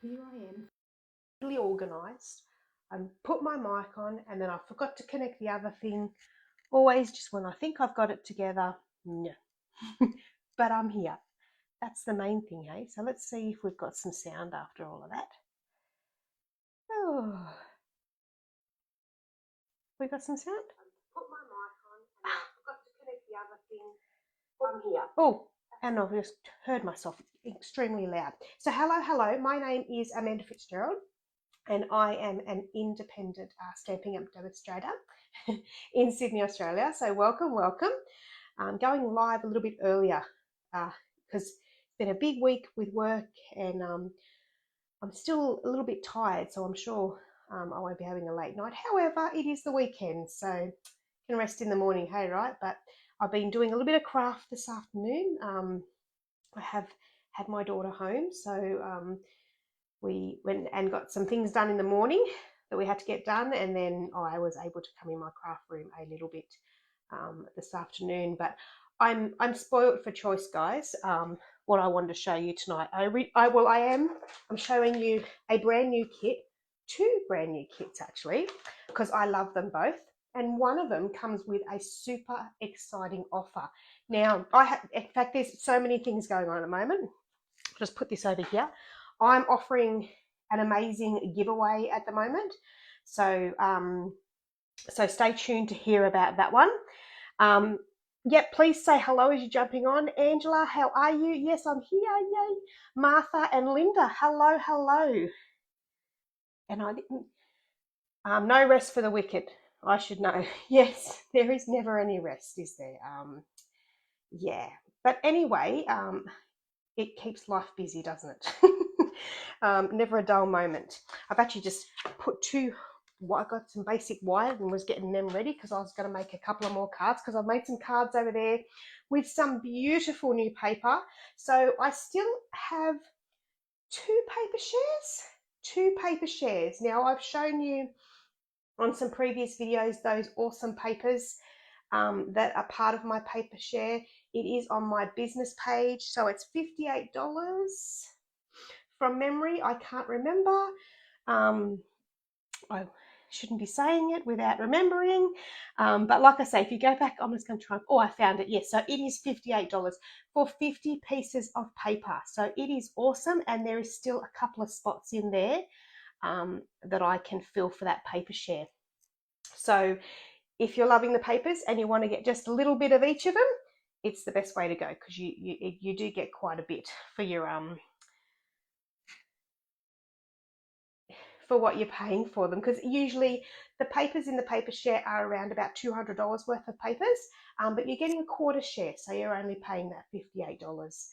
Here I am, really organised. I put my mic on and then I forgot to connect the other thing. Always just when I think I've got it together, no. But I'm here. That's the main thing, hey? So let's see if we've got some sound after all of that. Oh, we got some sound? Put my mic on and I forgot to connect the other thing. I'm here. Oh, and I've just heard myself extremely loud. So hello. My name is Amanda Fitzgerald, and I am an independent Stampin' Up demonstrator in Sydney, Australia. So welcome. I'm going live a little bit earlier because it's been a big week with work, and I'm still a little bit tired, so I'm sure I won't be having a late night. However, it is the weekend, so I can rest in the morning, hey, right? But I've been doing a little bit of craft this afternoon. I have had my daughter home, so we went and got some things done in the morning that we had to get done, and then I was able to come in my craft room a little bit this afternoon. But I'm spoiled for choice, guys. What I wanted to show you tonight, I'm showing you a brand new kit, two brand new kits actually, because I love them both. And one of them comes with a super exciting offer. Now, in fact, there's so many things going on at the moment. I'll just put this over here. I'm offering an amazing giveaway at the moment. So, so stay tuned to hear about that one. Please say hello as you're jumping on. Angela, how are you? Yes, I'm here. Yay. Martha and Linda, hello. And I didn't. No rest for the wicked. I should know. Yes, there is never any rest, is there? Yeah. But anyway, it keeps life busy, doesn't it? Never a dull moment. I've actually just put I got some basic wire and was getting them ready because I was going to make a couple of more cards, because I've made some cards over there with some beautiful new paper. So I still have two paper shares. Now, I've shown you on some previous videos those awesome papers that are part of my paper share. It is on my business page, so it's $58 from memory. I can't remember. I shouldn't be saying it without remembering, but like I say, if you go back, I'm just going to try. Oh, I found it. Yes, so it is $58 for 50 pieces of paper. So it is awesome, and there is still a couple of spots in there that I can fill for that paper share. So if you're loving the papers and you want to get just a little bit of each of them, it's the best way to go, because you do get quite a bit for your for what you're paying for them, because usually the papers in the paper share are around about $200 worth of papers, but you're getting a quarter share, so you're only paying that $58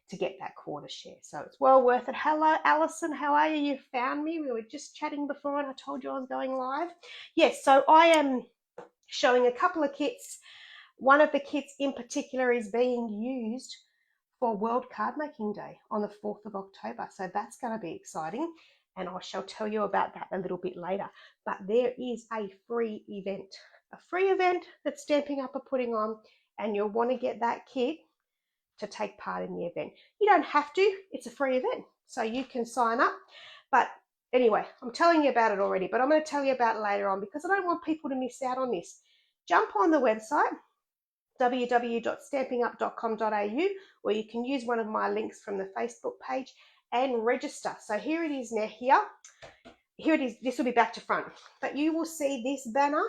to get that quarter share. So it's well worth it. Hello, Alison, how are you? You found me. We were just chatting before and I told you I was going live. Yes, so I am showing a couple of kits. One of the kits in particular is being used for World Card Making Day on the 4th of October. So that's going to be exciting, and I shall tell you about that a little bit later. But there is a free event that Stampin' Up are putting on, and you'll want to get that kit to take part in the event. You don't have to, it's a free event, so you can sign up. But anyway, I'm telling you about it already, but I'm going to tell you about it later on, because I don't want people to miss out on this. Jump on the website, www.stampinup.com.au, or you can use one of my links from the Facebook page and register. So here it is now. Here it is. This will be back to front, but you will see this banner,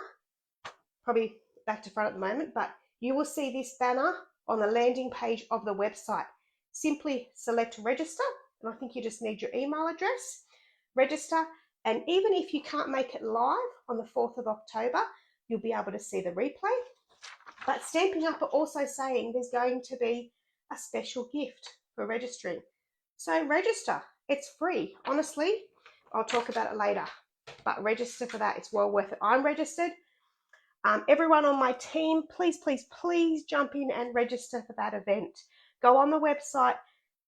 probably back to front at the moment, but you will see this banner on the landing page of the website. Simply select register, and I think you just need your email address. Register, and even if you can't make it live on the 4th of October, you'll be able to see the replay. But Stampin' Up are also saying there's going to be a special gift for registering. So register. It's free. Honestly, I'll talk about it later. But register for that. It's well worth it. I'm registered. Everyone on my team, please jump in and register for that event. Go on the website,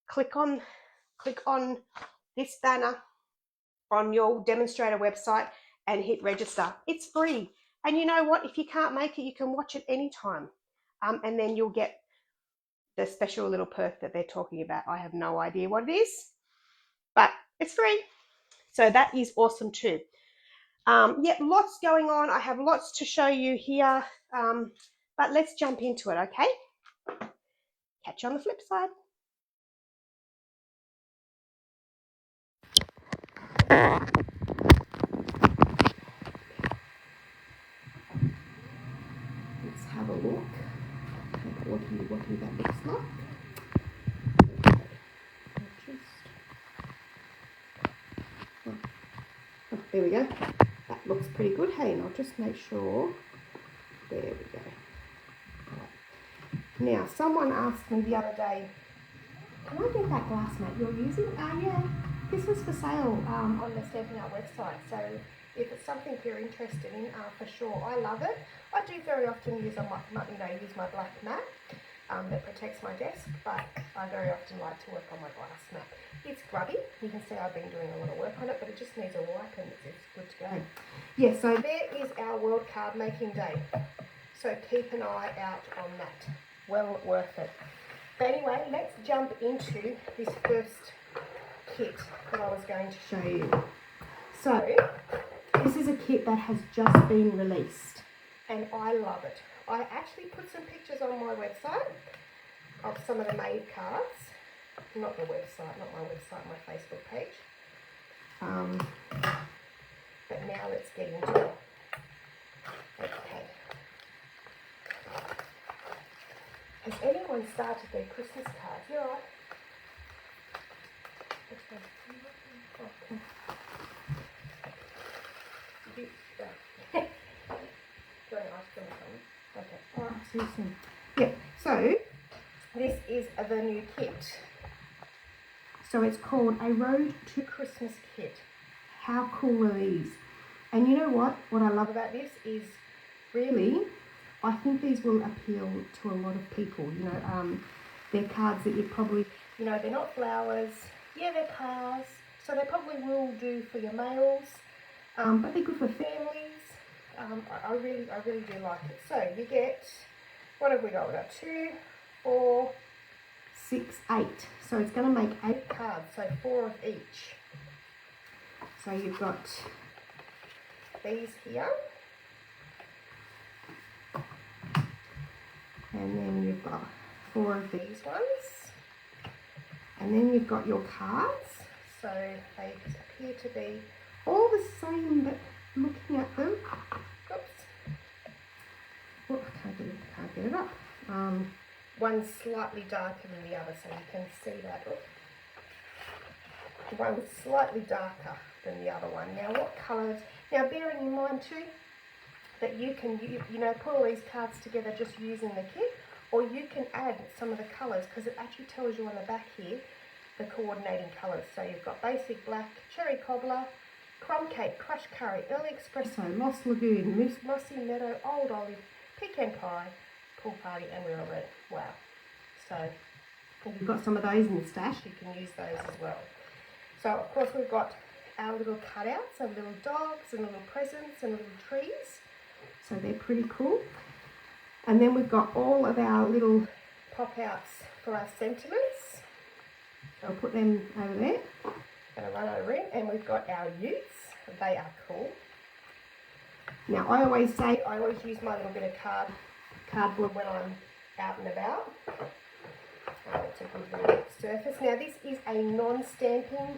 click on this banner on your demonstrator website and hit register. It's free. And you know what? If you can't make it, you can watch it anytime. And then you'll get the special little perk that they're talking about. I have no idea what it is, but It's free. So that is awesome too. Yeah, lots going on. I have lots to show you here, but let's jump into it, okay? Catch you on the flip side. Let's have a look at what that looks like. Oh, there we go. That looks pretty good. Hey, and I'll just make sure. There we go. Right. Now, someone asked me the other day, can I get that glass mat you're using? Yeah, this is for sale on the Stampin' Art website. So if it's something you're interested in, for sure, I love it. I do very often use my black mat that protects my desk, but I very often like to work on my glass mat. It's grubby. You can see I've been doing a lot of work on it, but it just needs a wipe and it's good to go. Yeah, so there is our World Card Making Day. So keep an eye out on that. Well worth it. But anyway, let's jump into this first kit that I was going to show you. So, this is a kit that has just been released and I love it. I actually put some pictures on my website of some of the made cards. Not the website, not my website, my Facebook page. But now let's get into it. Okay. Has anyone started their Christmas cards? You're right. Okay. Okay. All right. See you soon. Yeah. So this is the new kit. So it's called A Road to Christmas Kit. How cool are these? And you know what? What I love about this is really, I think these will appeal to a lot of people. You know, they're cards that you probably, you know, they're not flowers. Yeah, they're cars. So they probably will do for your mails. But they're good for families. I really do like it. So you get, what have we got? We've got 2, 4, 6, 8. So it's going to make 8 cards, so 4 of each. So you've got these here. And then you've got 4 of these ones. And then you've got your cards. So they appear to be all the same, but looking at them, oops, oh, I can't get it up. One's slightly darker than the other, so you can see that. Oh. One's slightly darker than the other one. Now, what colours? Now, bearing in mind too that you can, you know, put all these cards together just using the kit, or you can add some of the colours because it actually tells you on the back here the coordinating colours. So you've got basic black, cherry cobbler, crumb cake, crushed curry, early espresso, lost lagoon, mossy meadow, old olive, pecan pie, pool party, and real red. Wow. So if you've got some of those in the stash, you can use those as well. So of course we've got our little cutouts of little dogs and little presents and little trees. So they're pretty cool. And then we've got all of our little pop-outs for our sentiments. I'll put them over there. Going to run over in, and we've got our youths. They are cool. Now I always use my little bit of cardboard when I'm out and about. It's a good little surface. Now this is a non-stamping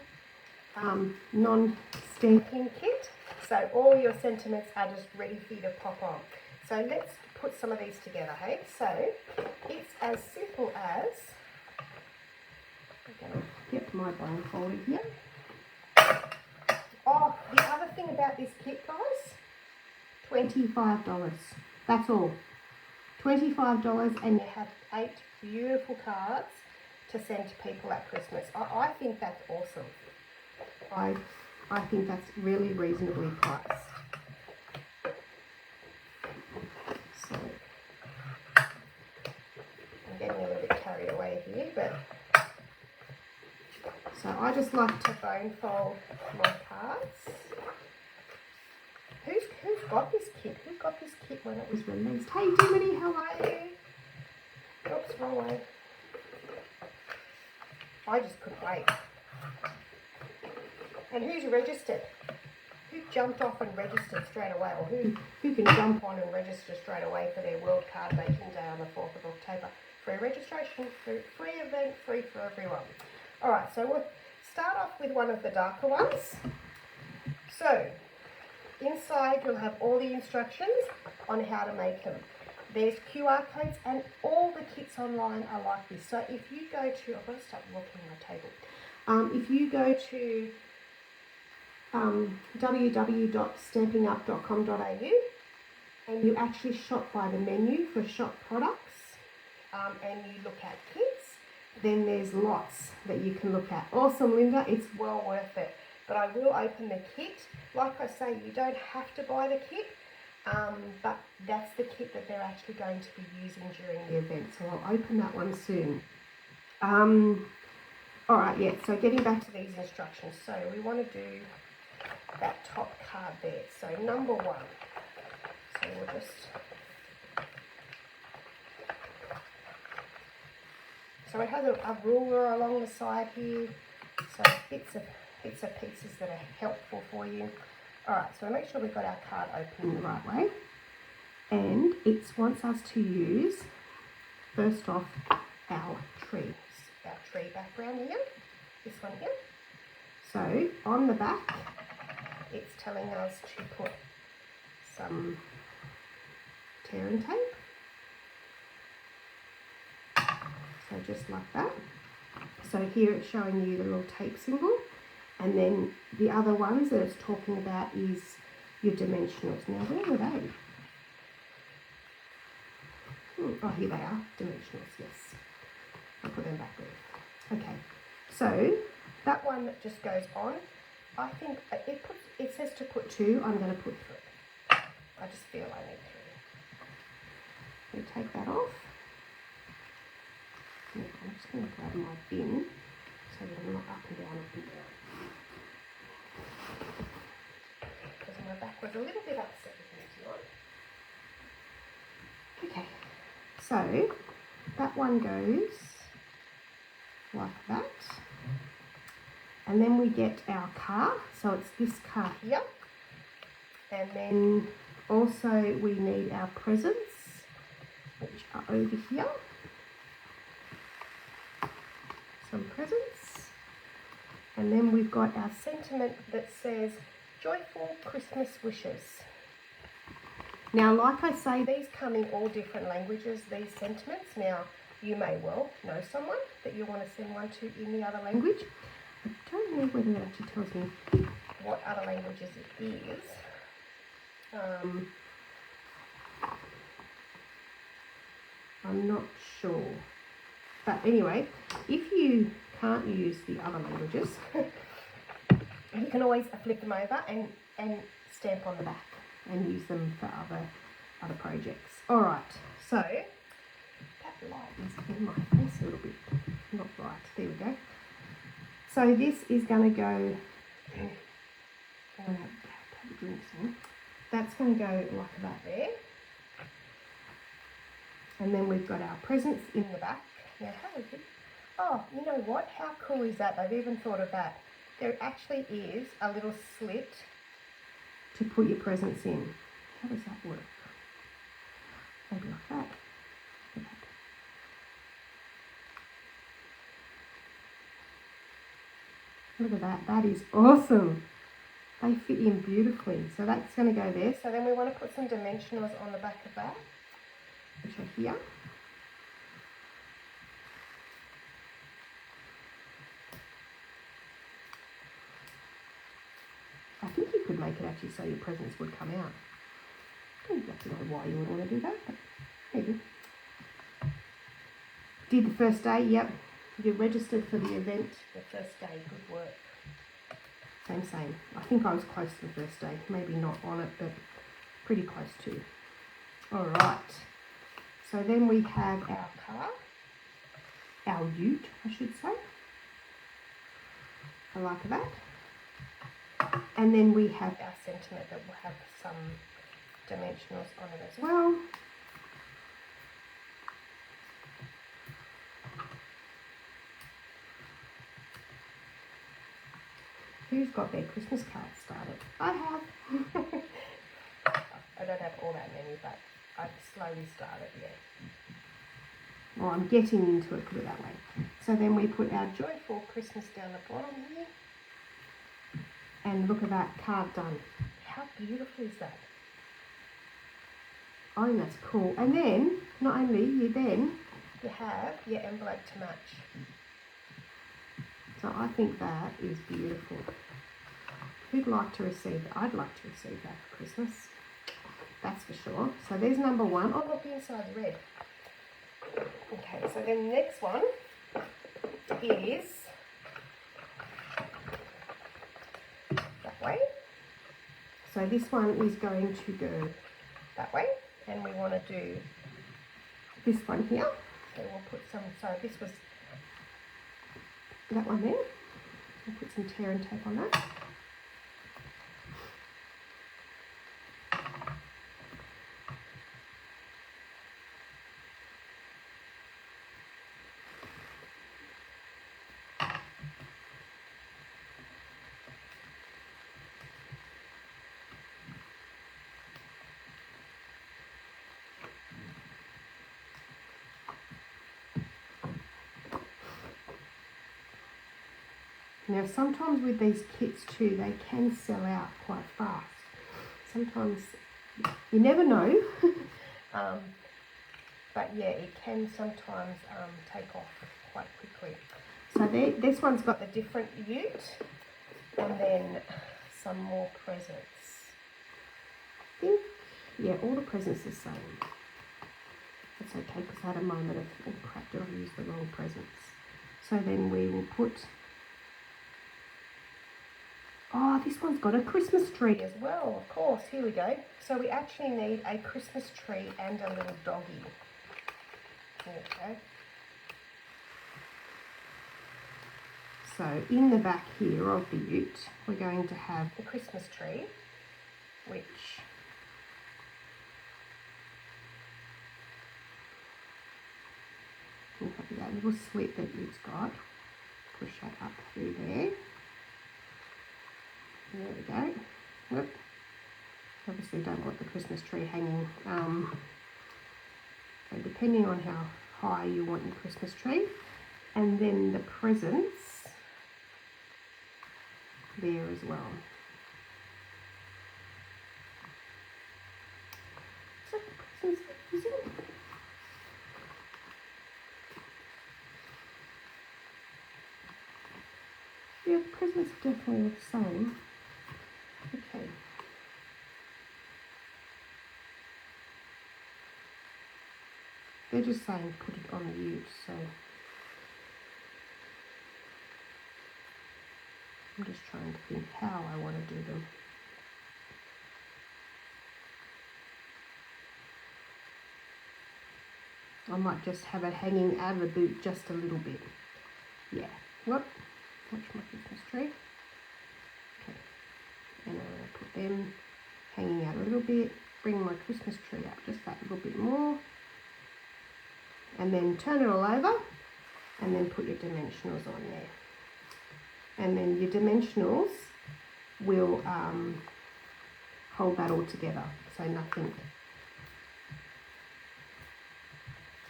kit, so all your sentiments are just ready for you to pop on. So let's put some of these together, hey? So it's as simple as, I'm going to get my bone folder here. Oh, the other thing about this kit, guys, $25. That's all. $25, and you have 8 beautiful cards to send to people at Christmas. I think that's awesome. I think that's really reasonably priced. So I'm getting a little bit carried away here, but so I just like to bone fold my cards. Who's got this kit? Who got this kit when it was released? Hey Dimity, how are you? Oops, wrong way. I just couldn't wait. And who's registered? Who jumped off and registered straight away, or who can jump on and register straight away for their World Card Making Day on the 4th of October? Free registration, free event, free for everyone. All right, so we'll start off with one of the darker ones. So inside you'll have all the instructions on how to make them. There's QR codes, and all the kits online are like this. So if you go to, I've got to start walking my table. If you go to www.stampinup.com.au and you actually shop by the menu for shop products, and you look at kits, then there's lots that you can look at. Awesome, Linda, it's well worth it. But I will open the kit. Like I say, you don't have to buy the kit, but that's the kit that they're actually going to be using during the event. So I'll open that one soon. All right, yeah, so getting back to these instructions. So we want to do that top card there. So number 1. So we'll just... So it has a ruler along the side here. So bits of pieces that are helpful for you. All right, so make sure we've got our card open the right way. And it wants us to use, first off, our tree background here, this one here. So on the back, it's telling us to put some tear and tape. So just like that. So here it's showing you the little tape symbol. And then the other ones that it's talking about is your dimensionals. Now, where were they? Oh, here they are, dimensionals, yes. I'll put them back there. Okay, so that one that just goes on, I think it says to put 2, I'm going to put 3. I just feel I need 3. So take that off. Now, I'm just going to grab my bin so that I'm not up and down, because my back was a little bit upset with me tonight. Okay, so that one goes like that, and then we get our car. So it's this car here, and then also we need our presents, which are over here. Some presents, and then we've got our sentiment that says joyful Christmas wishes. Now, like I say, these come in all different languages, these sentiments. Now, you may well know someone that you want to send one to in the other language. I don't know whether that actually tells me what other languages it is. I'm not sure. But anyway, if you can't use the other languages, you can always flip them over and stamp on the back and use them for other projects. All right, so that light is in my face a little bit, not right. There we go. So this is going to go. I'm going to have a drink soon. That's going to go like that there, and then we've got our presents in the back. Now, how is it? Oh, you know what? How cool is that? They've even thought of that. There actually is a little slit to put your presents in. How does that work? Maybe like that. Look at that. That is awesome. They fit in beautifully. So that's going to go there. So then we want to put some dimensionals on the back of that, which are here. I think you could make it actually so your presents would come out. I don't exactly know why you would want to do that, but maybe. Did the first day, yep. You registered for the event the first day, good work. Same. I think I was close to the first day. Maybe not on it, but pretty close to. All right. So then we have our car, our ute, I should say. I like that. And then we have our sentiment that will have some dimensionals on it as well. Who's got their Christmas cards started? I have. I don't have all that many, but I've slowly started, yeah. Well, I'm getting into it, put it that way. So then we put our Joyful Christmas down the bottom here. And look at that card done. How beautiful is that? I think that's cool. And then, not only, you have your envelope to match. So I think that is beautiful. Who'd like to receive that? I'd like to receive that for Christmas. That's for sure. So there's number one. Oh, look, the inside's red. Okay, so then the next one is that way. So this one is going to go that way, and we want to do this one here. So we'll put some, so this was that one there. We'll put some tear and tape on that. Now sometimes with these kits too, they can sell out quite fast. Sometimes, you never know, but yeah, it can sometimes take off quite quickly. So there, this one's got the different ute, and then some more presents. I think, yeah, all the presents are the same. That's okay, because I had a moment of, oh crap, did I use the wrong presents? So then we will put, oh, this one's got a Christmas tree as well, of course. Here we go. So we actually need a Christmas tree and a little doggy. There we go. So in the back here of the ute, we're going to have the Christmas tree, which we'll have that little slit that it's got. Push that up through there. There we go. Whoop. Obviously don't want the Christmas tree hanging. So depending on how high you want your Christmas tree. And then the presents there as well. So the presents there, is it? Yeah, the presents are definitely the same. Okay. They're just saying put it on the ute, so I'm just trying to think how I want to do them. I might just have it hanging out of the boot just a little bit. Yeah. Whoop. Watch my Christmas tree. Okay. And I'm going to put them hanging out a little bit. Bring my Christmas tree up just that little bit more. And then turn it all over. And then put your dimensionals on there. And then your dimensionals will hold that all together. So nothing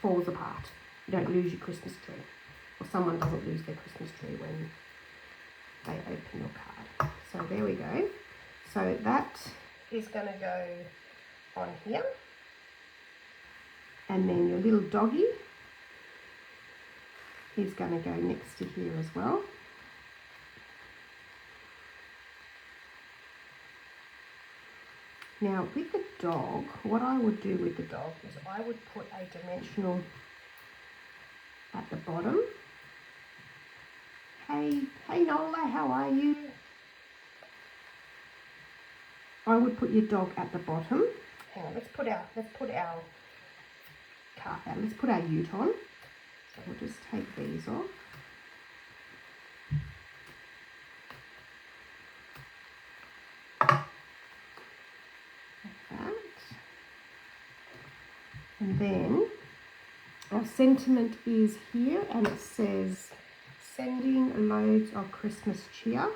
falls apart. You don't lose your Christmas tree. Or someone doesn't lose their Christmas tree when they open your card. So there we go. So that is going to go on here. And then your little doggy is going to go next to here as well. Now with the dog, what I would do with the dog is I would put a dimensional at the bottom. Hey Nola, how are you? I would put your dog at the bottom. Hang on, let's put our ute on. So we'll just take these off. Like that. And then our sentiment is here, and it says, sending loads of Christmas cheer.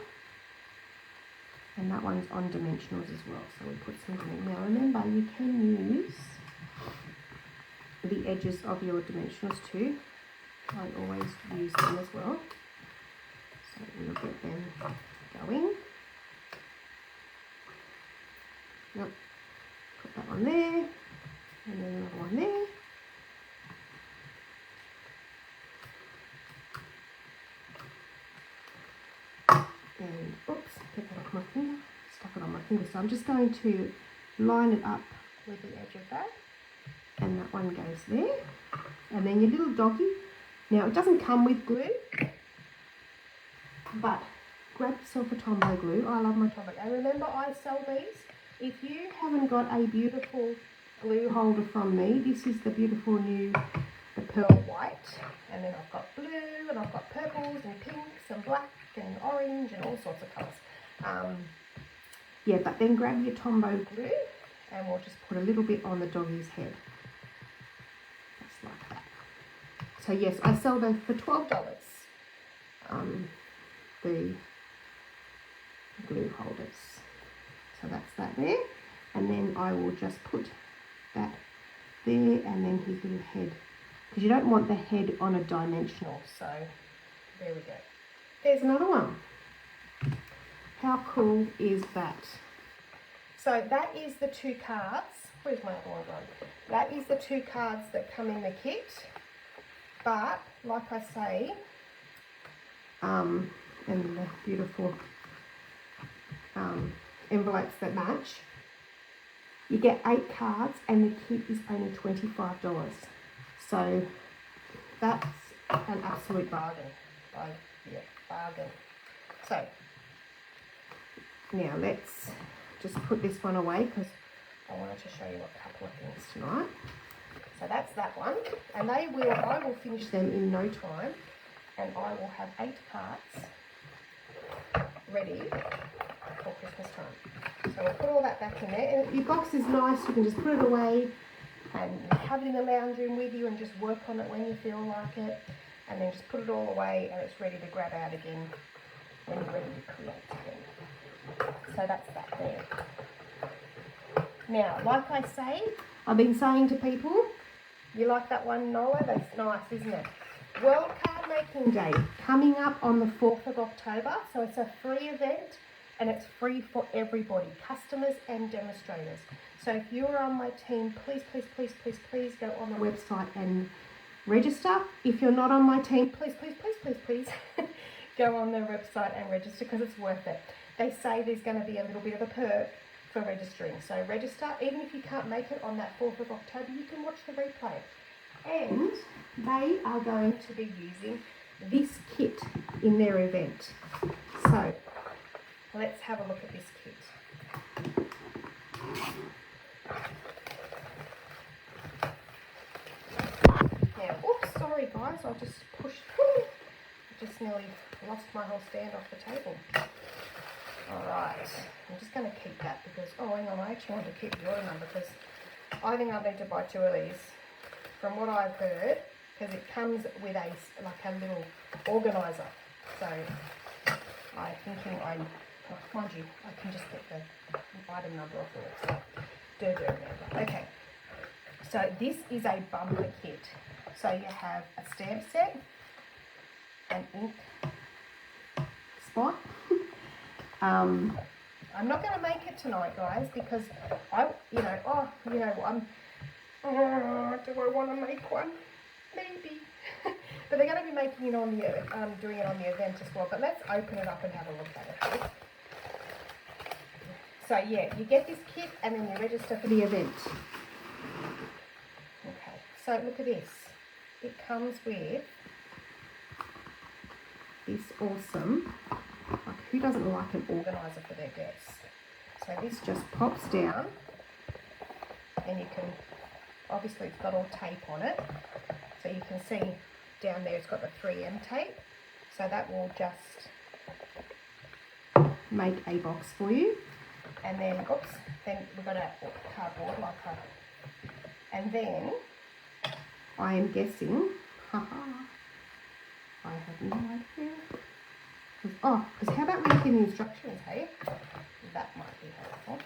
And that one's on dimensionals as well, so we put some green. Now remember, you can use the edges of your dimensionals too. I always use them as well. So we'll get them going. Yep. Put that one there, and then another one there. And oops, get that off my finger, stuck it on my finger. So I'm just going to line it up with the edge of that, and that one goes there. And then your little doggy. Now it doesn't come with glue, but grab yourself a Tombow glue. I love my Tombow. And remember, I sell these. If you haven't got a beautiful glue holder from me, this is the beautiful new, the pearl white. And then I've got blue, and I've got purples and pinks and black and orange and all sorts of colours. Yeah, but then grab your Tombow glue and we'll just put a little bit on the doggy's head. Just like that. So yes, I sell those for $12. The glue holders. So that's that there. And then I will just put that there, and then his little head. Because you don't want the head on a dimensional. So there we go. There's another one. How cool is that? So that is the 2 cards. Where's my other one gone? That is the 2 cards that come in the kit. But like I say, and the beautiful envelopes that match, you get 8 cards and the kit is only $25. So that's an absolute bargain. Yeah, bargain. So now let's just put this one away because I wanted to show you a couple of things tonight. So that's that one, and I will finish them in no time, and I will have 8 cards ready for Christmas time. So we'll put all that back in there, and your box is nice. You can just put it away and have it in the lounge room with you and just work on it when you feel like it, and then just put it all away and it's ready to grab out again when you're ready to create again. So that's that there. Now, like I say, I've been saying to people, you like that one, Nola? That's nice, isn't it? World Card Making Day coming up on the 4th of October. So it's a free event and it's free for everybody, customers and demonstrators. So if you're on my team, please, please, please, please, please go on the website and register. If you're not on my team, please, please, please, please, please go on the website and register because it's worth it. They say there's going to be a little bit of a perk for registering. So register, even if you can't make it on that 4th of October, you can watch the replay. And they are going to be using this kit in their event. So let's have a look at this kit. Now, oops, sorry guys, I just pushed, I just nearly lost my whole stand off the table. Alright, I'm just going to keep that because, oh hang on, I actually want to keep the order number because I think I need to buy 2 of these. From what I've heard, because it comes with a little organiser. So I'm thinking mind you, I can just get the item number off the website. Okay, so this is a bumper kit. So you have a stamp set, an ink spot. I'm not going to make it tonight, guys, because do I want to make one? Maybe. But they're going to be making it on the, doing it on the event as well. But let's open it up and have a look at it. So yeah, you get this kit and then you register for the event. Okay, so look at this. It comes with this awesome, like who doesn't like an organiser for their desk? So this just pops down and you can, obviously it's got all tape on it. So you can see down there it's got the 3M tape. So that will just make a box for you. And then, oops, then we've got a cardboard like that. And then, I am guessing, haha, I have no idea. Because how about we look in the instructions, hey? That might be helpful.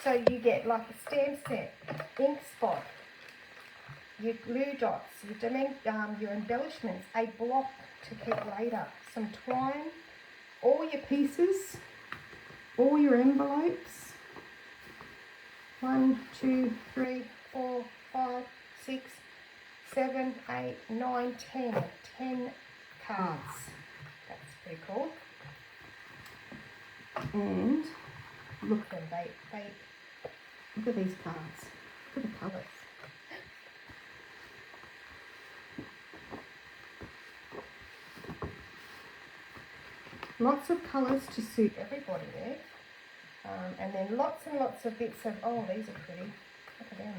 So you get like a stamp set, ink spot, your glue dots, your embellishments, a block to keep later, some twine, all your pieces, all your envelopes. 1, 2, 3, 4, 5, 6, 7, 8, 9, 10. 10 cards. That's pretty cool. And look at them, look at these cards. Look at the colours. Lots of colours to suit everybody there. And then lots and lots of bits of, oh, these are pretty. Look at them.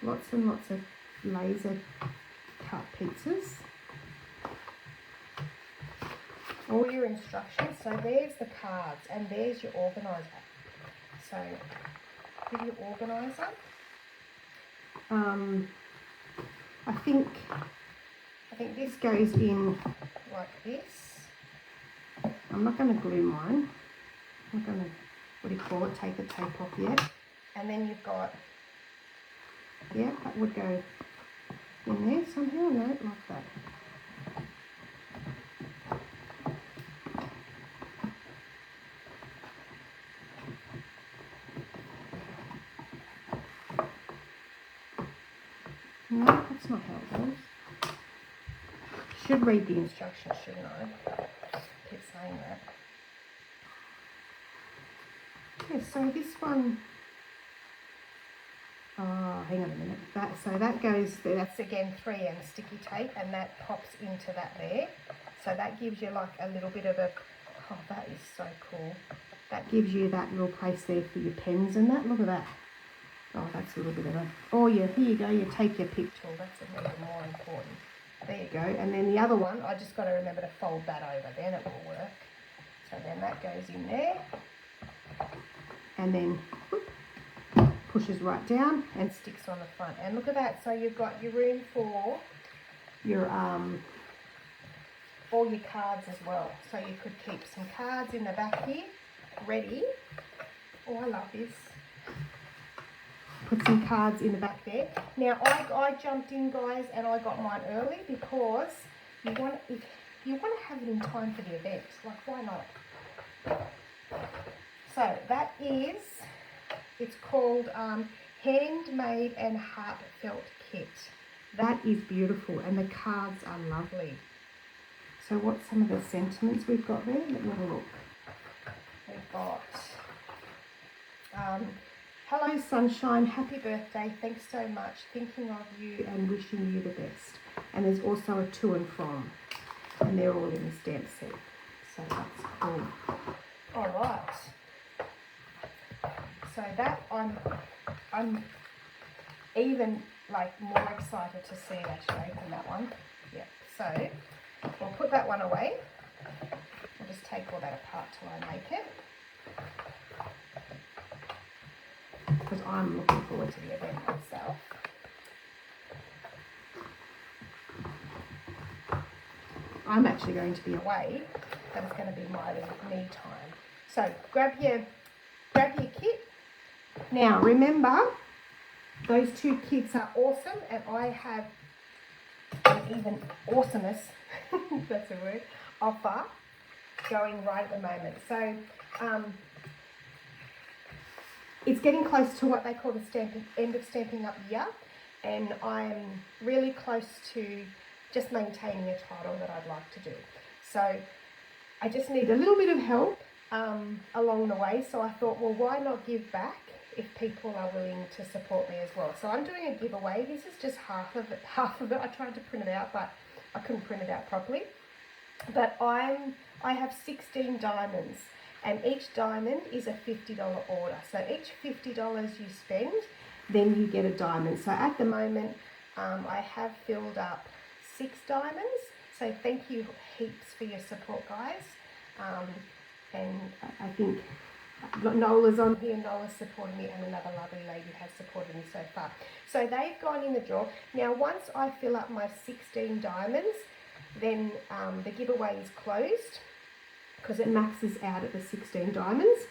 Lots and lots of laser cut pieces. All your instructions. So there's the cards and there's your organiser. So with your organiser, I think this goes in like this. I'm not going to glue mine. I'm not going to, what do you call it, take the tape off yet. And then you've got, yeah, that would go in there somehow. No, like that. No, that's not how it goes. Should read the instructions, shouldn't I? Keep saying that. Yeah, so this one, oh, hang on a minute. So that goes there. That's again 3M sticky tape, and that pops into that there. So that gives you like a little bit of a, oh, that is so cool. That gives you that little place there for your pens and that. Look at that. Oh, that's a little bit of a, oh yeah, here you go. You take your pick tool. That's even more important. There you go. And then the other one, I just got to remember to fold that over. Then it will work. So then that goes in there. And then whoop, pushes right down and sticks on the front. And look at that. So you've got your room for your all your cards as well. So you could keep some cards in the back here, ready. Oh, I love this. Put some cards in the back there. Now I jumped in, guys, and I got mine early because you want to have it in time for the event. Like, why not? So that is, it's called Handmade and Heartfelt Kit. That is beautiful, and the cards are lovely. So what's some of the sentiments we've got there? Let me have a look. We've got, hello sunshine, happy birthday, thanks so much, thinking of you and wishing you the best. And there's also a to and from, and they're all in the stamp set. So that's cool. All right. So that I'm even like more excited to see actually than that one. Yeah. So we'll put that one away. We'll just take all that apart till I make it. Because I'm looking forward to the event myself. I'm actually going to be away, but it's going to be my little me time. So grab your kit. Now remember, those two kits are awesome, and I have an even awesomest, that's a word, offer going right at the moment. So it's getting close to what they call the end of Stamping Up year, and I'm really close to just maintaining a title that I'd like to do. So I just need a little bit of help along the way. So I thought, well, why not give back if people are willing to support me as well? So I'm doing a giveaway. This is just half of it. I tried to print it out, but I couldn't print it out properly. But I have 16 diamonds, and each diamond is a $50 order. So each $50 you spend, then you get a diamond. So at the moment, I have filled up 6 diamonds. So thank you heaps for your support, guys. And I think Nola's on here. Nola's supporting me, and another lovely lady has supported me so far. So they've gone in the drawer. Now, once I fill up my 16 diamonds, then the giveaway is closed because it maxes out at the 16 diamonds.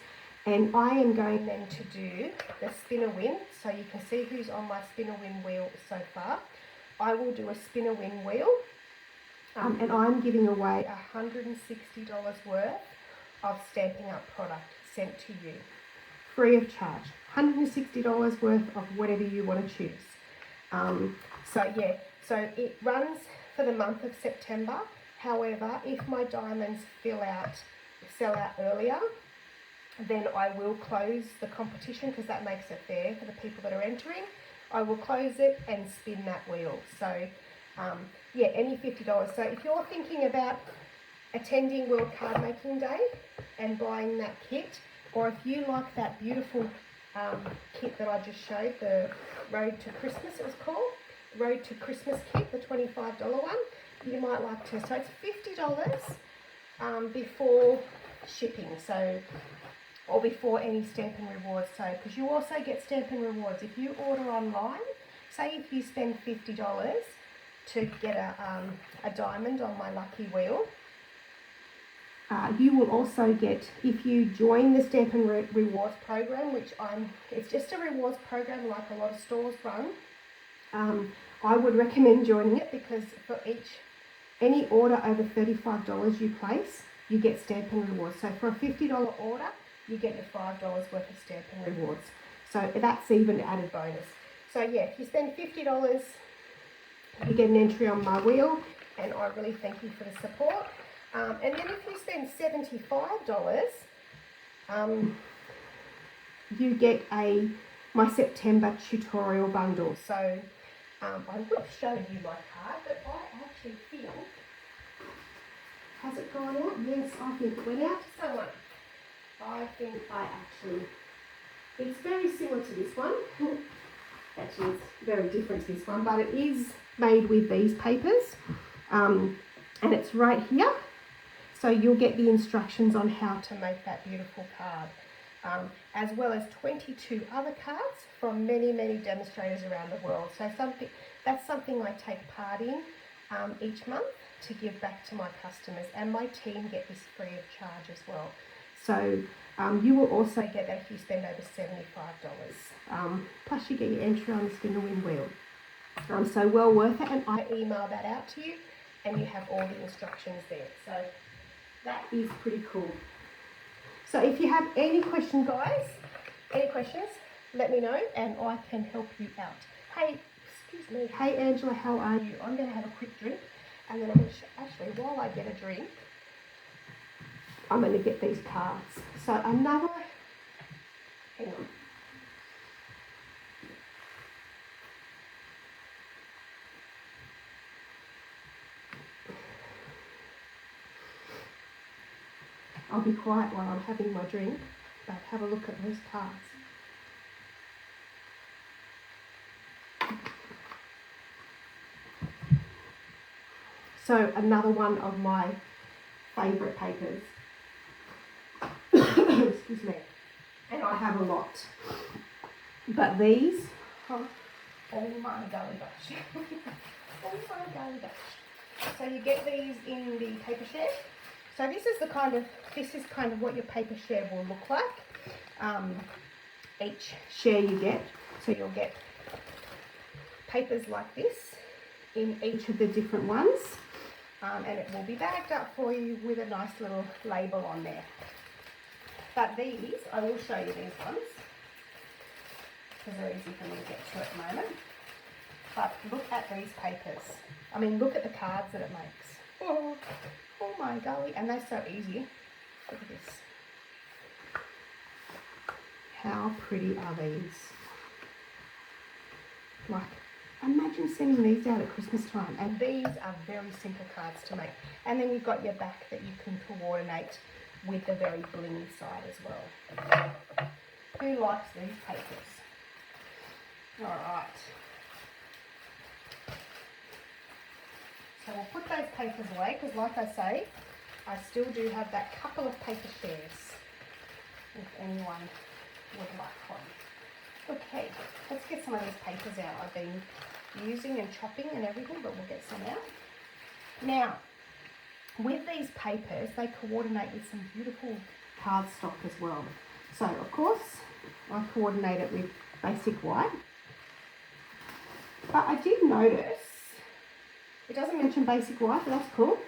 And I am going then to do the spin-a-win, so you can see who's on my spin-a-win wheel so far. I will do a spin-a-win wheel, and I'm giving away $160 worth of Stampin' Up product sent to you, free of charge. $160 worth of whatever you want to choose. So yeah, so it runs for the month of September. However, if my diamonds sell out earlier, then I will close the competition because that makes it fair for the people that are entering. I will close it and spin that wheel. So yeah, any $50. So if you're thinking about attending World Card Making Day and buying that kit, or if you like that beautiful kit that I just showed, the Road to Christmas it was called, Road to Christmas kit, the $25 one, you might like to. So it's $50 before shipping. So or before any Stampin' Rewards. So, because you also get Stampin' Rewards. If you order online, say if you spend $50 to get a diamond on my lucky wheel, you will also get, if you join the Stampin' Rewards program, which it's just a rewards program like a lot of stores run, I would recommend joining it because for any order over $35 you place, you get Stampin' Rewards. So for a $50 order, you get your $5 worth of Stampin' Rewards. So that's even added bonus. So yeah, if you spend $50, you get an entry on my wheel, and I really thank you for the support. And then if you spend $75, you get my September tutorial bundle. So I will show you my card, but I actually feel, has it gone out? Yes, I think it went out to someone. I think it's very similar to this one. Actually, it's very different to this one, but it is made with these papers, and it's right here. So you'll get the instructions on how to make that beautiful card, as well as 22 other cards from many, many demonstrators around the world. So that's something I take part in each month to give back to my customers, and my team get this free of charge as well. So you will also get that if you spend over $75. Plus you get your entry on the spin-a-win wheel. So well worth it, and I email that out to you and you have all the instructions there. So that is pretty cool. So if you have any questions, guys, let me know and I can help you out. Hey, excuse me. Hey Angela, how are you? I'm going to have a quick drink, and then I'm going to actually, while I get a drink, I'm going to get these cards. So hang on. I'll be quiet while I'm having my drink, but have a look at those cards. So another one of my favourite papers. Excuse me. And I have a lot. But these, oh my golly gosh. Oh my golly gosh. So you get these in the paper share. So this is kind of what your paper share will look like. Each share you get. So you'll get papers like this in each of the different ones. And it will be bagged up for you with a nice little label on there. But these, I will show you these ones, because they're easy for me to get to at the moment. But look at these papers. I mean, look at the cards that it makes. Oh my golly, and they're so easy. Look at this. How pretty are these? Like, imagine sending these out at Christmas time. And these are very simple cards to make. And then you've got your back that you can coordinate with the very blingy side as well. Who likes these papers? Alright. So we'll put those papers away because, like I say, I still do have that couple of paper shares if anyone would like one. Okay, let's get some of these papers out. I've been using and chopping and everything, but we'll get some out. Now, with these papers, they coordinate with some beautiful cardstock as well. So, of course, I coordinate it with basic white. But I did notice, it doesn't mention basic white, but that's cool.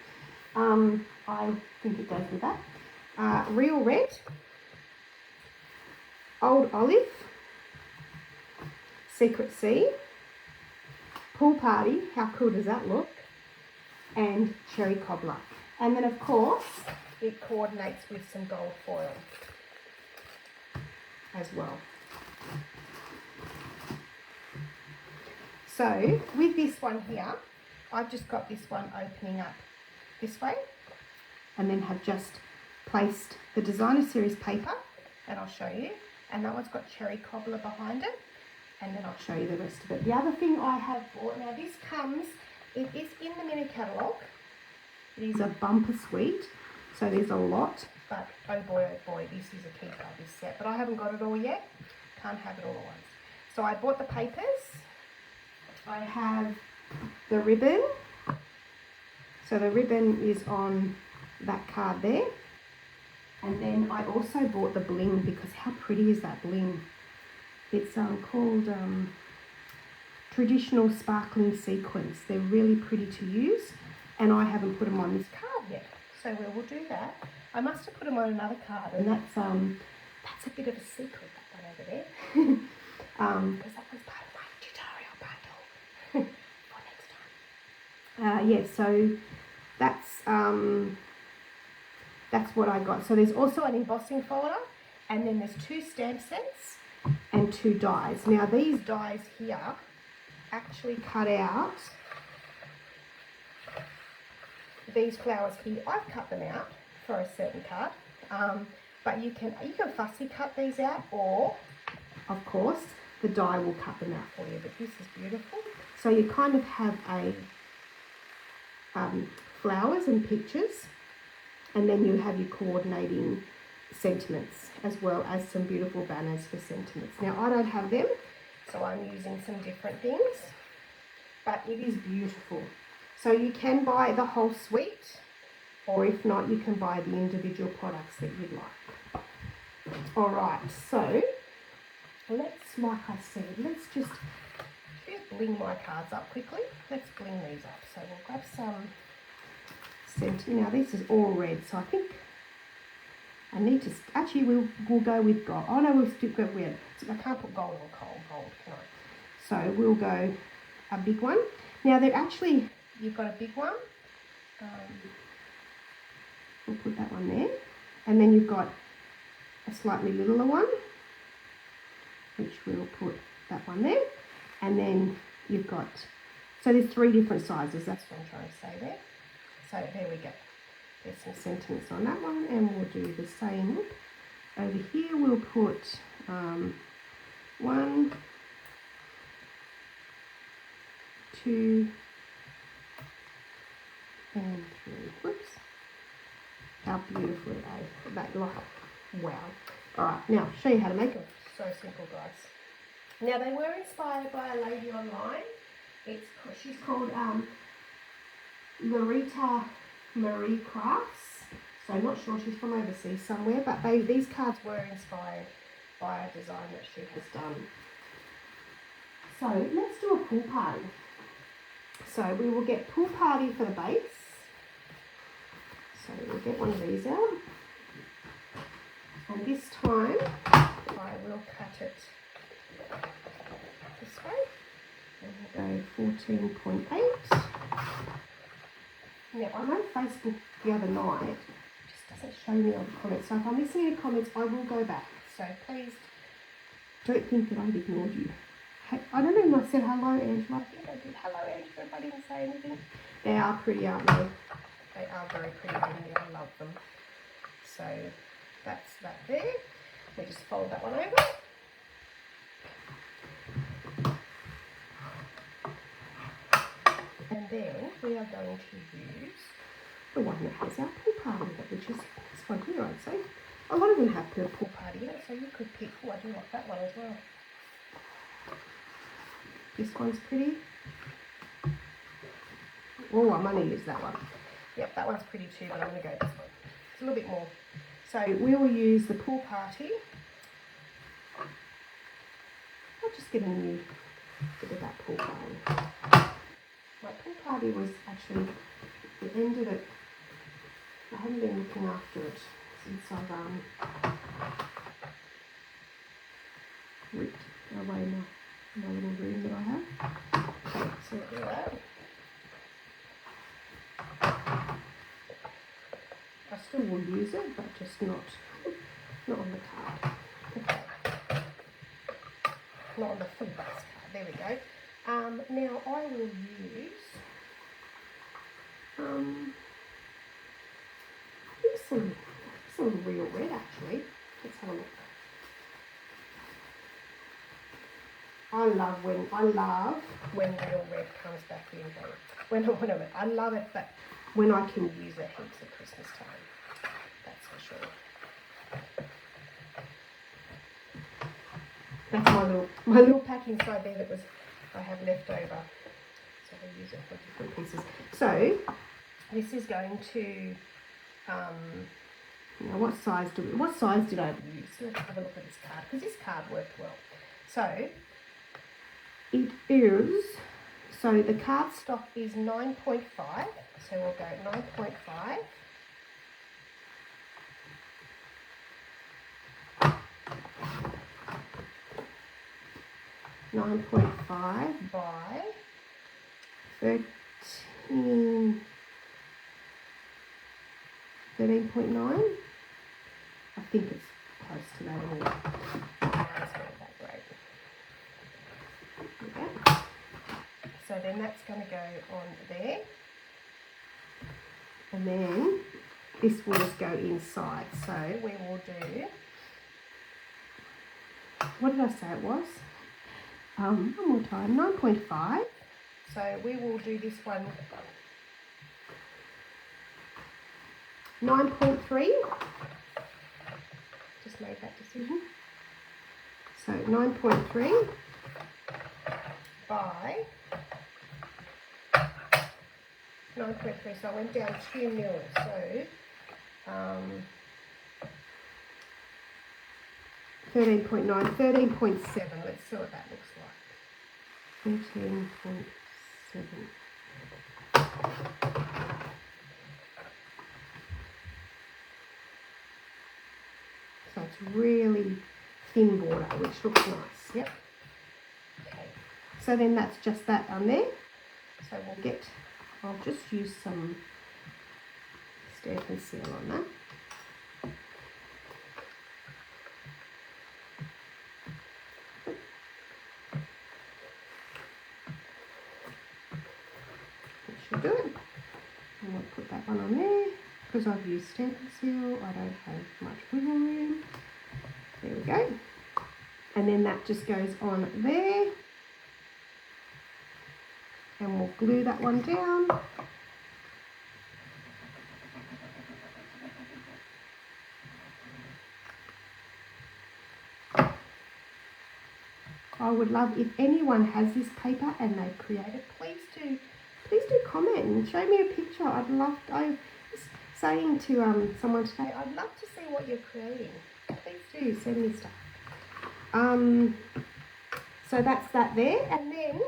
I think it goes with that. Real red, old olive, secret sea, pool party, how cool does that look? And cherry cobbler. And then of course, it coordinates with some gold foil as well. So with this one here, I've just got this one opening up this way, and then have just placed the designer series paper, and I'll show you. And that one's got cherry cobbler behind it, and then I'll show you the rest of it. The other thing I have bought, now this comes, it is in the mini catalogue. It is a bumper suite, so there's a lot, but oh boy, this is a keeper, this set. But I haven't got it all yet, can't have it all at once. So I bought the papers, I have the ribbon, so the ribbon is on that card there. And then I also bought the bling, because how pretty is that bling? It's called traditional sparkling sequins. They're really pretty to use, and I haven't put them on this card yet, so we will do that. I must have put them on another card, and that's a bit of a secret, that one over there, because that was part of my tutorial bundle for next time. Yeah, so that's what I got. So there's also an embossing folder, and then there's 2 stamp sets and 2 dies. Now these dies here actually cut out these flowers here. I've cut them out for a certain card, but you can fussy cut these out, or of course the die will cut them out for you. But this is beautiful. So you kind of have a flowers and pictures, and then you have your coordinating sentiments, as well as some beautiful banners for sentiments. Now I don't have them, so I'm using some different things, but it is beautiful. So you can buy the whole suite, or if not, you can buy the individual products that you'd like. All right, so let's, like I said, let's just bling my cards up quickly. Let's bling these up. So we'll grab some sentiment. Now this is all red, so I think I need to, actually we'll go with gold. Oh no, we'll stick with red. So I can't put gold on gold, can I? So we'll go a big one. Now they're actually, you've got a big one. We'll put that one there. And then you've got a slightly littler one, which we'll put that one there. And then you've got, so there's 3 different sizes. That's what I'm trying to say there. So there we go. There's some sentiments on that one, and we'll do the same over here. We'll put 1, 2, and 3. Whoops. How beautiful they look. Wow. All right, now show you how to make them. So simple, guys. Now they were inspired by a lady online. She's called Larita Marie Crafts. So I'm not sure, she's from overseas somewhere, but these cards were inspired by a design that she has done. So let's do a pool party. So we will get pool party for the base. So we'll get one of these out. And this time I will cut it this way. And we'll go 14.8. Now I'm on Facebook the other night. It just doesn't show me all the comments. So if I'm missing any comments, I will go back. So please don't think that I've ignored you. I don't know if I said hello, Angela. I think I did hello, Angela, but I didn't say anything. They are pretty, aren't they? They are very pretty, and I love them. So that's that there. We just fold that one over. And then we are going to use the one that has our pool party, which is this one here, I'd say. A lot of them have purple party in it, so you could pick. Oh, I do like that one as well. This one's pretty. Oh, I'm going to use that one. Yep, that one's pretty too, but I'm going to go this one. It's a little bit more. So we will use the pool party. I'll just get a new bit of that pool party. My pool party was actually, the end of it, I haven't been looking after it since I've ripped away my little room that I have. Okay, so look at that. I still will use it, but just not on the card. Okay. Not on the full base card. There we go. Now I will use some real red actually. Let's have a look. I love when real red comes back in. I love it, but when I can use it heaps at Christmas time, that's for sure. That's my little pack inside there that I have left over. So I use it for different pieces. So this is going to now what size did I use? Let's have a look at this card, because this card worked well. So it is, so the card stock is 9.5, so we'll go 9.5. by 13.9. I think it's close to that anyway. That's not that great. Okay. So then that's going to go on there. And then this will just go inside. So we will do, what did I say it was? One more time, 9.5. So we will do this one 9.3. Just made that decision. So 9.3 by 9.3. So I went down 2 mil. So 13.9, 13.7. Let's see what that looks like. 13.7. So it's really thin border, which looks nice. Yep. Okay. So then that's just that on there. So I'll just use some Stampin' Seal on that. Should do it. I'm going to put that one on there. Because I've used Stampin' Seal, I don't have much wiggle room. There we go. And then that just goes on there. And we'll glue that one down. I would love if anyone has this paper and they've created, please do comment and show me a picture. I was saying to someone today, I'd love to see what you're creating. Please do send me stuff. So that's that there, and then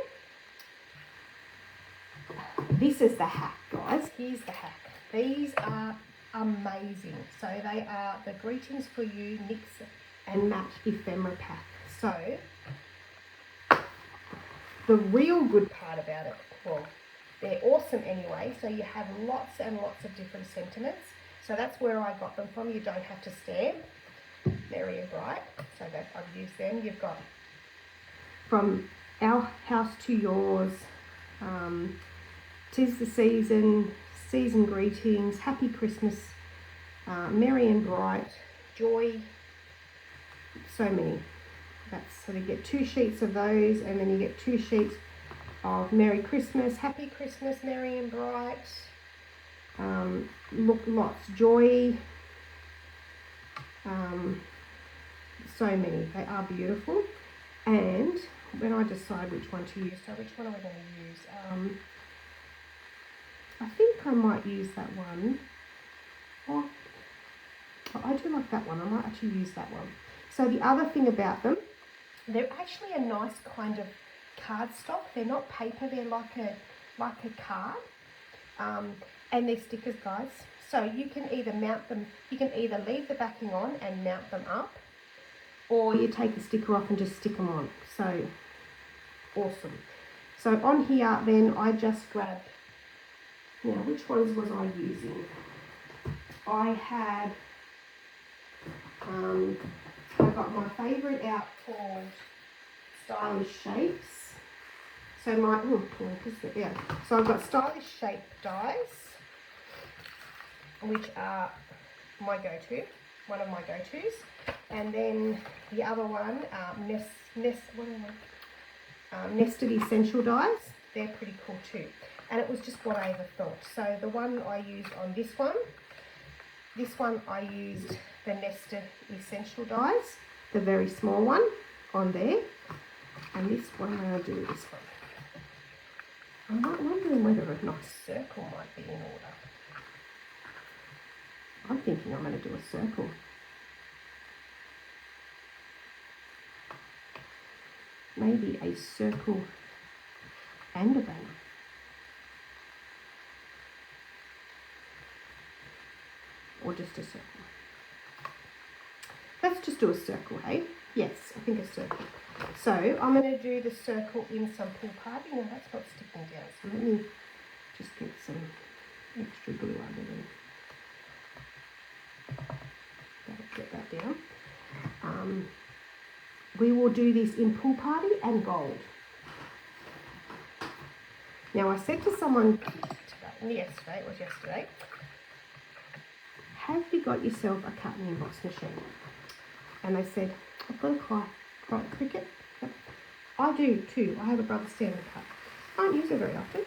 this is the hack, guys. Here's the hack. These are amazing. So they are the Greetings for You Mix and Match ephemera pack. So the real good part about it, well, they're awesome anyway, so you have lots and lots of different sentiments. So that's where I got them from. You don't have to stamp. Merry and Bright, so that I've used them. You've got From Our House to Yours, 'Tis the Season, Season Greetings, Happy Christmas, Merry and Bright, Joy, so many. So you get 2 sheets of those, and then you get 2 sheets of Merry Christmas, Happy Christmas, Merry and Bright, lots, Joy, So many. They are beautiful. And when I decide which one to use, so which one am I going to use? I think I might use that one. Oh, I do like that one. I might actually use that one. So the other thing about them, they're actually a nice kind of cardstock. They're not paper. They're like a card. And they're stickers, guys. So you can either mount them. You can either leave the backing on and mount them up, or you take a sticker off and just stick them on. So awesome. So on here, then I just grabbed. Now, which ones was I using? I had. I got my favourite out called Stylish Shapes. So so I've got Stylish Shape dies, which are my go-to, one of my go-tos. And then the other one, Nested Essential dies. They're pretty cool too. And it was just what I ever thought. So the one I used on this one I used the Nested Essential dies, the very small one on there. And this one I'll do this one. I'm not wondering whether a nice circle might be in order. I'm thinking I'm going to do a circle. Maybe a circle and a banner. Or just a circle. Let's just do a circle, hey? Yes, I think a circle. So I'm going to do the circle in some pool party. Now that's not sticking down, so let me just get some extra glue under there. That'll get that down. We will do this in pool party and gold. Now I said to someone yesterday, have you got yourself a cut and emboss machine? And they said, I've got a Cricut. Yep. I do too. I have a Brother Stanley cut. I don't use it very often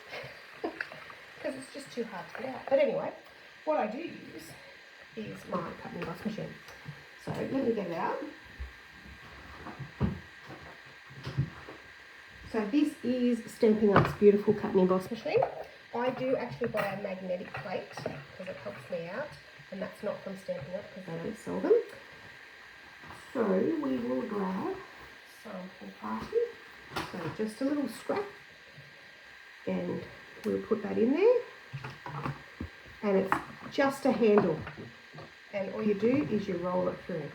because it's just too hard to get out. But anyway, what I do use is my cut and emboss machine. So let me get it out. So this is Stampin' Up's beautiful cut and emboss machine. I do actually buy a magnetic plate because it helps me out, and that's not from Stampin' Up because they don't sell them. So we will grab some pool party. So just a little scrap, and we'll put that in there. And it's just a handle, and all you do is you roll it through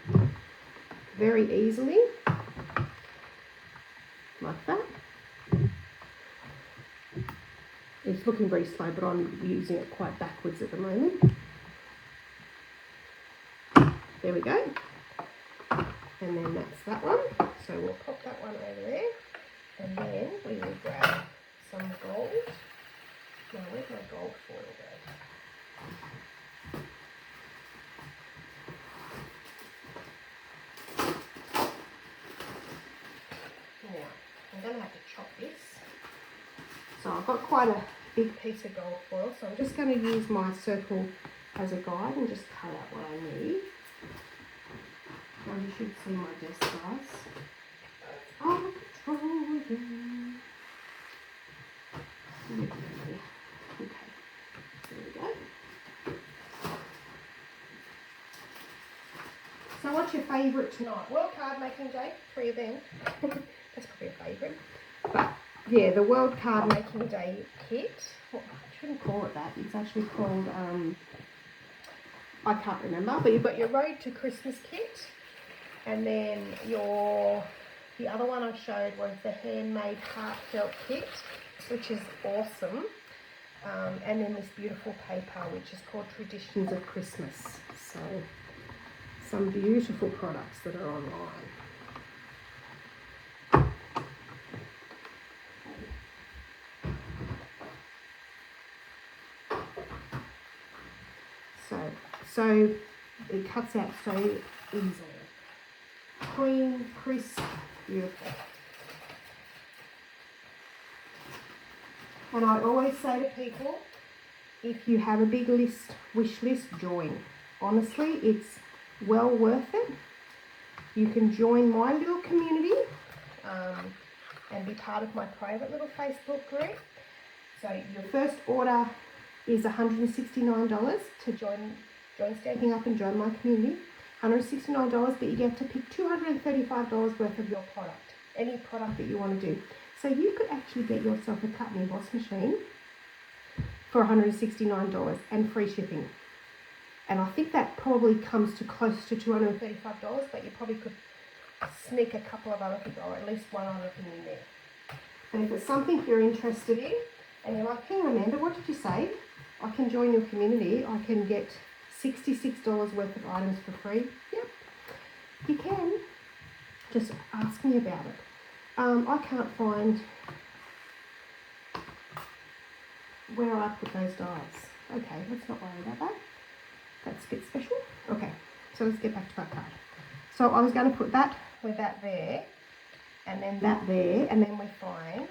very easily, like that. It's looking very slow, but I'm using it quite backwards at the moment. There we go. And then that's that one. So we'll pop that one over there. And then we will grab some gold. Now, where's my gold foil go? Now, I'm going to have to chop this. So I've got quite a big piece of gold foil. So I'm just going to use my circle as a guide and just cut out what I need. Now you should see my desk, guys. Oh, okay. There we go. So what's your favourite tonight? World Card Making Day, 3 of them. That's probably a favourite. But yeah, the World Card Making Day kit. Well, I shouldn't call it that. It's actually called, I can't remember. But you've got your Road to Christmas kit. And then the other one I showed was the Handmade Heartfelt kit, which is awesome. And then this beautiful paper, which is called Traditions of Christmas. So some beautiful products that are online. So it cuts out so easily. Clean, crisp, beautiful. And I always say to people, if you have a big list, wish list, join. Honestly, well worth it. You can join my little community and be part of my private little Facebook group. So your first order is $169 to join Stampin' Up and join my community. $169, but you get to pick $235 worth of your product, any product that you want to do. So you could actually get yourself a cut and emboss machine for $169 and free shipping. And I think that probably comes to close to $235, but you probably could sneak a couple of other things, or at least one other thing in there. And if it's something you're interested in, and you're like, hang on, Amanda, what did you say? I can join your community. I can get $66 worth of items for free. Yep, you can. Just ask me about it. I can't find where I put those dies. Okay, let's not worry about that. That's a bit special. Okay, so let's get back to our card. So I was going to put that with that there, and then that there, and then we find,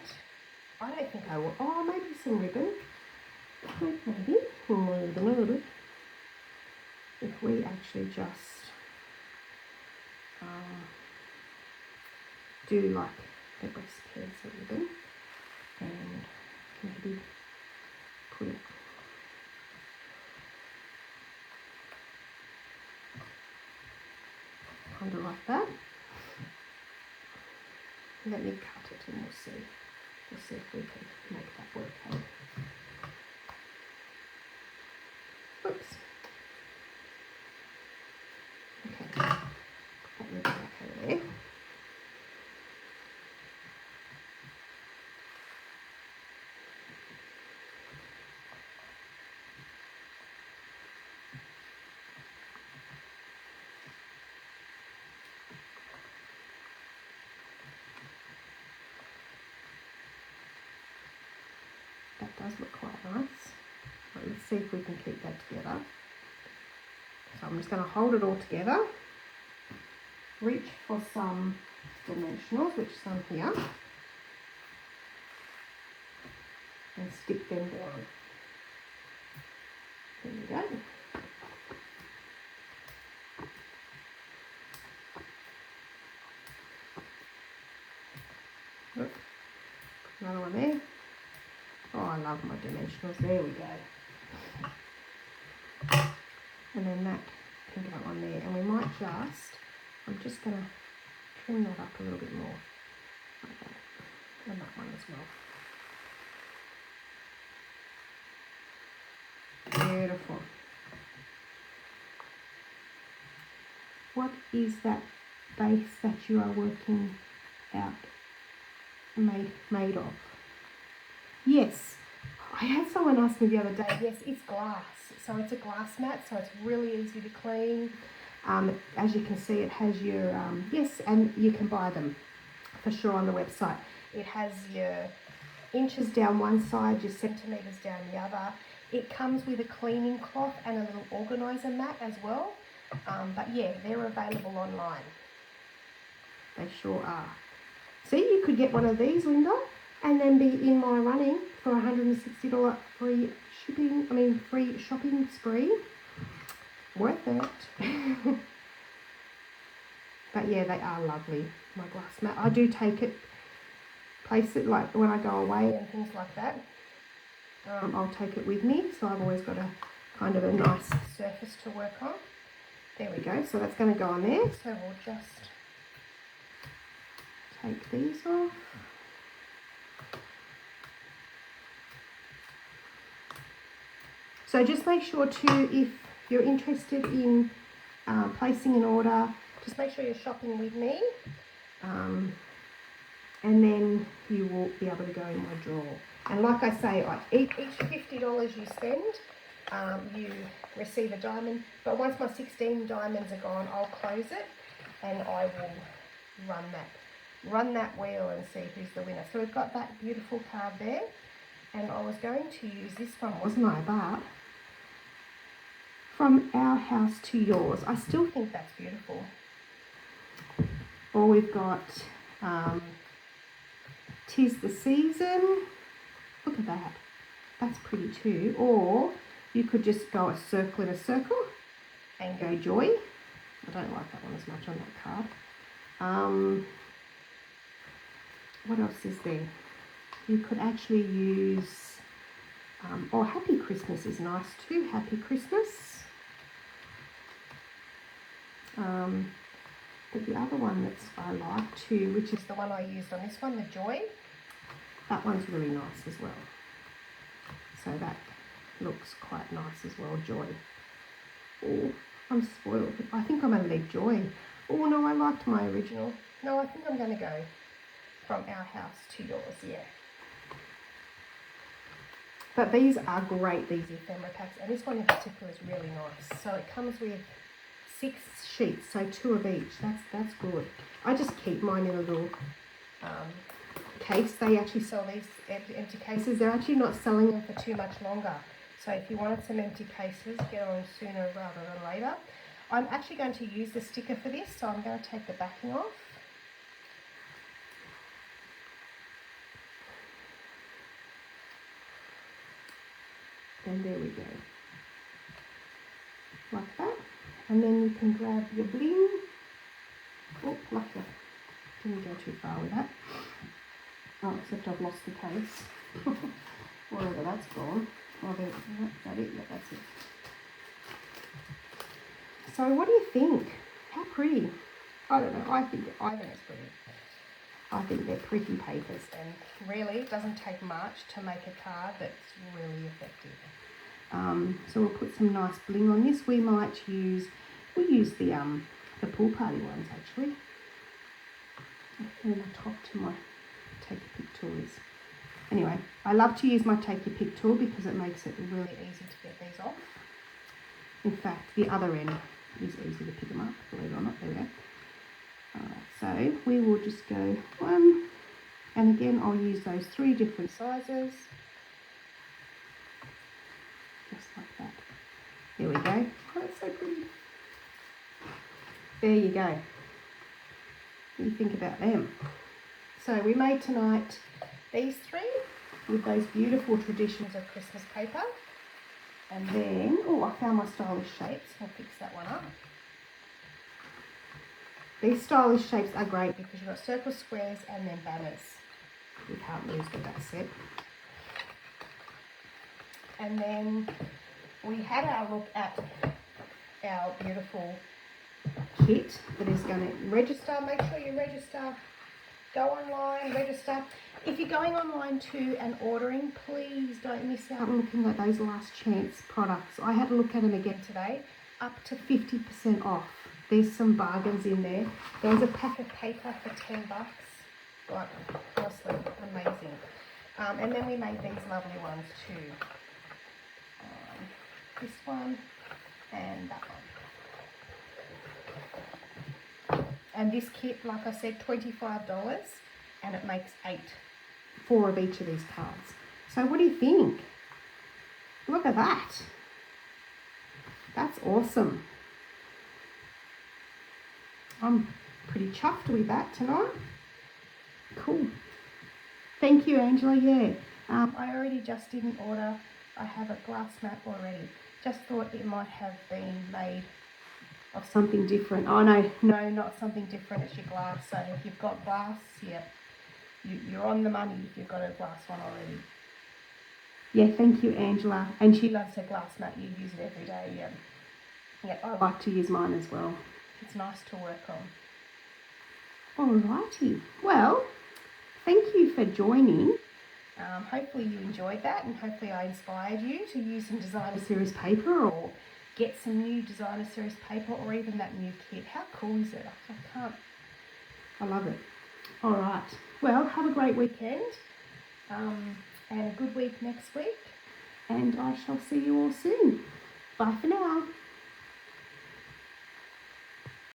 I don't think I will, oh, maybe some ribbon. Maybe. If we actually just do like the breast piece of ribbon and maybe put it kind of like that. Let me cut it and we'll see. We'll see if we can make that work out. Oops. Okay, put that ribbon back over there. That does look quite nice. Right, let's see if we can keep that together. So I'm just going to hold it all together, reach for some dimensionals, which is some here, and stick them down. There we go. Look, another one there. Oh, I love my dimensionals. There we go. And then that can go on there. And we might just, I'm just going to trim that up a little bit more. Like that. And that one as well. Beautiful. What is that base that you are working out made of? Yes, I had someone ask me the other day. Yes, it's glass. So it's a glass mat, so it's really easy to clean. As you can see, it has your, yes, and you can buy them for sure on the website. It has your inches down one side, your centimetres down the other. It comes with a cleaning cloth and a little organiser mat as well. But yeah, they're available online. They sure are. See, you could get one of these, Linda, and then be in my running for $160 free shipping, free shopping spree. Worth it. But yeah, they are lovely. My glass mat. I do take it, place it like when I go away and things like that. I'll take it with me, so I've always got a kind of a nice surface to work on. There we go. So that's going to go on there. So we'll just take these off. So just make sure too, if you're interested in placing an order, just make sure you're shopping with me, and then you will be able to go in my drawer. And like I say, each $50 you spend, you receive a diamond. But once my 16 diamonds are gone, I'll close it and I will run that wheel and see who's the winner. So we've got that beautiful card there. And I was going to use this one, wasn't I? But from our house to yours. I still think that's beautiful. Or we've got 'Tis the Season. Look at that. That's pretty too. Or you could just go a circle in a circle and go Joy. I don't like that one as much on that card. What else is there? You could actually use, Happy Christmas is nice too. Happy Christmas. But the other one that I like too, which is the one I used on this one, the Joy, that one's really nice as well. So that looks quite nice as well, Joy. Oh, I'm spoiled. I think I'm going to leave Joy. Oh no, I liked my original. No, I think I'm going to go from our house to yours, yeah. But these are great, these ephemera packs, and this one in particular is really nice. So it comes with 6 sheets, so 2 of each. That's good. I just keep mine in a little case. They actually sell these empty cases. They're actually not selling them for too much longer. So if you wanted some empty cases, get on sooner rather than later. I'm actually going to use the sticker for this, so I'm going to take the backing off. And there we go. Like that. And then you can grab your bling. Oh, lucky. Didn't go too far with that. Oh, except I've lost the case. Wherever that's gone. Oh, there, is that it? Yeah, that's it. So what do you think? How pretty? I don't know. I think it's pretty. I think they're pretty papers, and really it doesn't take much to make a card that's really effective. So we'll put some nice bling on this. We use the pool party ones actually. And the top to my take a pick tool is. Anyway, I love to use my take your pick tool because it makes it really easy to get these off. In fact, the other end is easy to pick them up, believe it or not. There we go. So we will just go 1, and again I'll use those 3 different sizes, just like that. There we go. Oh, that's so pretty. There you go. What do you think about them? So we made tonight these 3 with those beautiful traditions of Christmas paper, and then I found my stylish shapes. I'll fix that one up. These stylish shapes are great because you've got circle, squares, and then banners. You can't lose with that set. And then we had our look at our beautiful kit that is going to register. Make sure you register. Go online, register. If you're going online too and ordering, please don't miss out on looking at those last chance products. I had a look at them again today. Up to 50% off. There's some bargains in there. There's a pack of paper for $10. Like, honestly, amazing. And then we made these lovely ones too. This one and that one. And this kit, like I said, $25, and it makes 4 of each of these cards. So what do you think? Look at that. That's awesome. I'm pretty chuffed with that tonight. Cool. Thank you, Angela. Yeah. I already just did an order. I have a glass mat already. Just thought it might have been made of something different. Oh no, not something different. It's your glass. So if you've got glass, yeah, you're on the money if you've got a glass one already. Yeah, thank you, Angela. And she loves her glass mat. You use it every day. Yeah. Yeah, I like to use mine as well. It's nice to work on. Alrighty. Well, thank you for joining. Hopefully you enjoyed that, and hopefully I inspired you to use some designer series paper or get some new designer series paper or even that new kit. How cool is it? I love it. Alright. Well, have a great weekend and a good week next week, and I shall see you all soon. Bye for now.